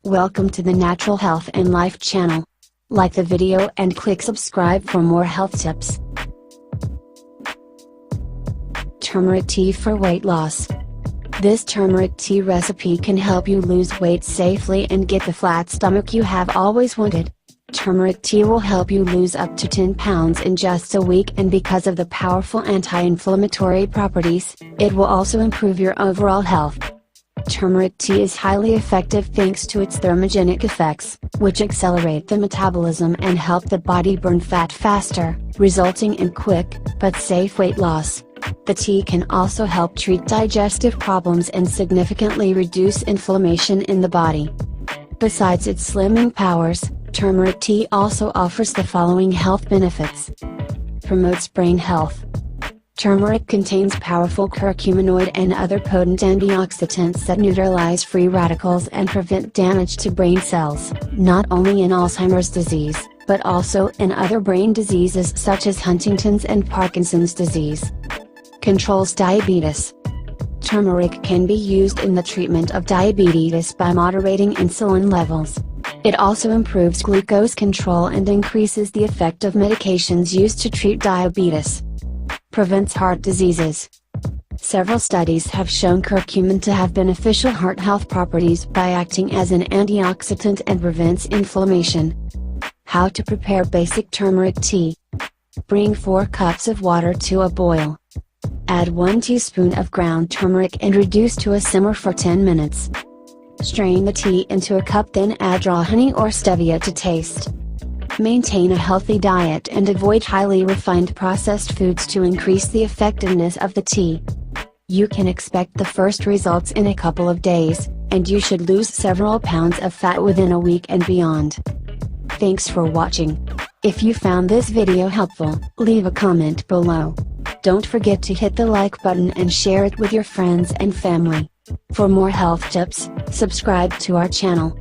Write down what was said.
Welcome to the Natural Health and Life channel. Like the video and click subscribe for more health tips. Turmeric tea for weight loss. This turmeric tea recipe can help you lose weight safely and get the flat stomach you have always wanted. Turmeric tea will help you lose up to 10 pounds in just a week, and because of the powerful anti-inflammatory properties, it will also improve your overall health. Turmeric tea is highly effective thanks to its thermogenic effects, which accelerate the metabolism and help the body burn fat faster, resulting in quick, but safe weight loss. The tea can also help treat digestive problems and significantly reduce inflammation in the body. Besides its slimming powers, turmeric tea also offers the following health benefits. Promotes brain health. Turmeric contains powerful curcuminoid and other potent antioxidants that neutralize free radicals and prevent damage to brain cells, not only in Alzheimer's disease, but also in other brain diseases such as Huntington's and Parkinson's disease. Controls diabetes. Turmeric can be used in the treatment of diabetes by moderating insulin levels. It also improves glucose control and increases the effect of medications used to treat diabetes. Prevents heart diseases. Several studies have shown curcumin to have beneficial heart health properties by acting as an antioxidant and prevents inflammation. How to prepare basic turmeric tea. Bring 4 cups of water to a boil. Add 1 teaspoon of ground turmeric and reduce to a simmer for 10 minutes. Strain the tea into a cup, then add raw honey or stevia to taste. Maintain a healthy diet and avoid highly refined processed foods to increase the effectiveness of the tea. You can expect the first results in a couple of days, and you should lose several pounds of fat within a week and beyond. Thanks for watching. If you found this video helpful, leave a comment below. Don't forget to hit the like button and share it with your friends and family. For more health tips, subscribe to our channel.